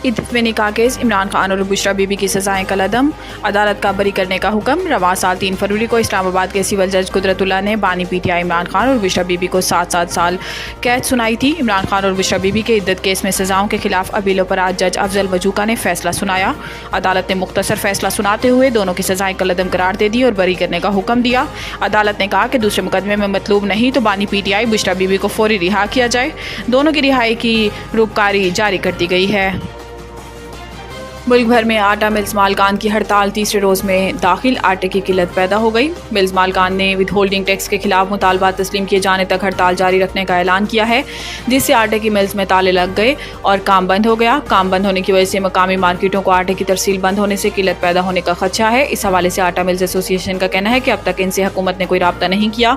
इत्मीनी का केस इमरान खान और बुशरा बीबी की सजाएं कलअदम, अदालत का बरी करने का हुक्म। रवां साल 3 फरवरी को इस्लामाबाद के सिविल जज कुदरतुल्लाह ने बानी पीटीआई इमरान खान और बुशरा बीबी को 7-7 साल कैद सुनाई थी। इमरान खान और बुशरा बीबी के इद्दत केस में सजाओं के खिलाफ अपीलों पर आज जज अफजल वजूका ने फैसला सुनाया। अदालत ने मुख्तसर फैसला सुनाते हुए दोनों की सजाएं कलअदम करार दे दी और बरी करने का हुक्म दिया। अदालत ने कहा कि दूसरे मुकदमे में मतलूब नहीं तो बानी पीटीआई बुशरा बीबी को फौरी रिहा किया जाए। दोनों की रिहाई की रुककारी जारी कर दी गई है। मुल्क भर में आटा मिल्स मालकान की हड़ताल तीसरे रोज़ में दाखिल। आटे की किल्लत पैदा हो गई। मिल्स मालकान ने विद होल्डिंग टैक्स के खिलाफ मुतालबा तस्लीम किए जाने तक हड़ताल जारी रखने का ऐलान किया है, जिससे आटे की मिल्स में ताले लग गए और काम बंद हो गया। काम बंद होने की वजह से मकामी मार्केटों को आटे की तरसील बंद होने से किल्लत पैदा होने का खदशा है। इस हवाले से आटा मिल्स एसोसिएशन का कहना है कि अब तक इनसे हुकूमत ने कोई राब्ता नहीं किया।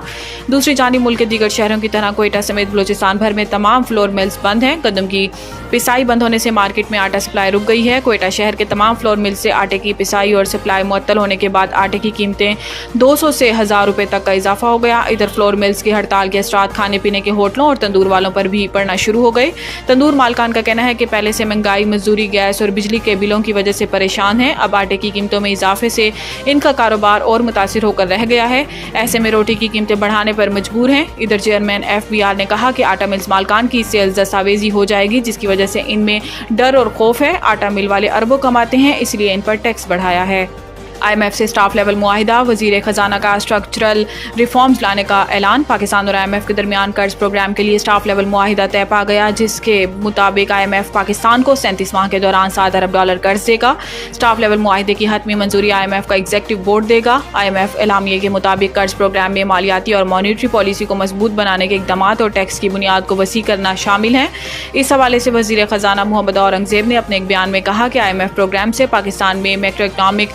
दूसरी जानिब मुल्क के दीगर शहरों की तरह कोयटा समेत बलूचिस्तान भर में तमाम फ्लोर मिल्स बंद हैं। गंदम की पिसाई बंद होने से मार्केट में आटा सप्लाई रुक गई है। कोयटा शहर के तमाम फ्लोर मिल से आटे की पिसाई और सप्लाई मुअत्तल होने के बाद आटे की कीमतें 200 से 1000 रुपए तक का इजाफा हो गया। इधर फ्लोर मिल्स की हड़ताल के असरात खाने पीने के होटलों और तंदूर वालों पर भी पड़ना शुरू हो गए। तंदूर मालकान का कहना है कि पहले से महंगाई, मजदूरी, गैस और बिजली के बिलों की वजह से परेशान है। अब आटे की कीमतों में इजाफे से इनका कारोबार और मुतासिर होकर रह गया है। ऐसे में रोटी की कीमतें बढ़ाने पर मजबूर हैं। इधर चेयरमैन FBR ने कहा कि आटा मिल्स मालकान की सेल्स दस्तावेजी हो जाएगी, जिसकी वजह से इनमें डर और खौफ है। आटा मिल वाले अरबों कमाते हैं, इसलिए इन पर टैक्स बढ़ाया है। IMF से स्टाफ लेवल मुआहिदा। वज़ीर ख़जाना का स्ट्रक्चरल रिफॉर्म्स लाने का ऐलान। पाकिस्तान और IMF के दरमियान कर्ज प्रोग्राम के लिए स्टाफ लेवल मुआहिदा तय पा गया, जिसके मुताबिक IMF पाकिस्तान को 37 माह के दौरान $7 अरब कर्ज देगा। स्टाफ लेवल मुआहिदे की हतमी मंजूरी IMF का एग्जीक्यूटिव बोर्ड देगा। IMF एलामिये के मुताबिक कर्ज प्रोग्राम में मालियाती और मॉनिटरी पॉलिसी को मजबूत बनाने के इक़दाम और टैक्स की बुनियाद को वसी करना शामिल हैं। इस हवाले से वज़ीर ख़जाना मोहम्मद औरंगज़ेब ने अपने एक बयान में कहा कि IMF प्रोग्राम से पाकिस्तान में मैक्रो इकनॉमिक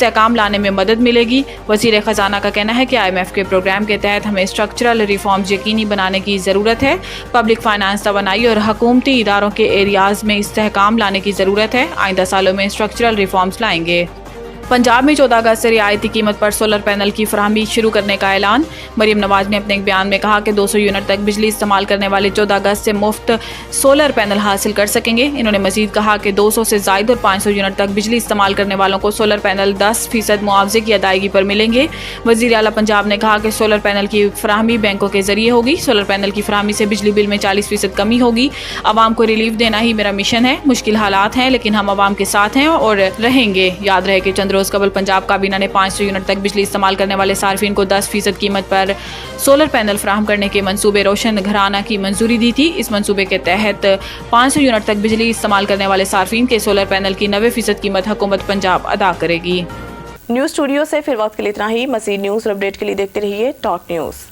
काम लाने में मदद मिलेगी। वज़ीर ख़जाना का कहना है कि IMF के प्रोग्राम के तहत हमें स्ट्रक्चरल रिफॉर्म्स यकीनी बनाने की ज़रूरत है। पब्लिक फाइनेंस, तवानाई और हुकूमती इदारों के एरियाज़ में इस्तेहकाम लाने की ज़रूरत है। आइंदा सालों में स्ट्रक्चरल रिफॉर्म्स लाएंगे। पंजाब में 14 अगस्त से रियायती कीमत पर सोलर पैनल की फराहमी शुरू करने का ऐलान। मरीम नवाज ने अपने एक बयान में कहा कि 200 यूनिट तक बिजली इस्तेमाल करने वाले 14 अगस्त से मुफ्त सोलर पैनल हासिल कर सकेंगे। इन्होंने मजीद कहा कि 200 से ज़ायद और 500 यूनिट तक बिजली इस्तेमाल करने वालों को सोलर पैनल 10% मुआवजे की अदायगी पर मिलेंगे। वज़ीर आला पंजाब ने कहा कि सोलर पैनल की फराहमी बैंकों के जरिए होगी। सोलर पैनल की फराहमी से बिजली बिल में 40% कमी होगी। आवाम को रिलीफ देना ही मेरा मिशन है। मुश्किल हालात हैं, लेकिन हम आवाम के साथ हैं और रहेंगे। याद रहे कि चंद रोज़ कबल पंजाब काबीना ने 500 यूनिट तक बिजली इस्तेमाल करने वाले सार्फिन को 10% कीमत पर सोलर पैनल फराहम करने के मंसूबे रोशन घराना की मंजूरी दी थी। इस मंसूबे के तहत 500 यूनिट तक बिजली इस्तेमाल करने वाले सार्फिन के सोलर पैनल की 90% कीमत हुकूमत पंजाब अदा करेगी। न्यूज़ स्टूडियो से फिर वक्त के लिए इतना ही। मज़ीद न्यूज़ और अपडेट के लिए देखते रहिए टॉप न्यूज़।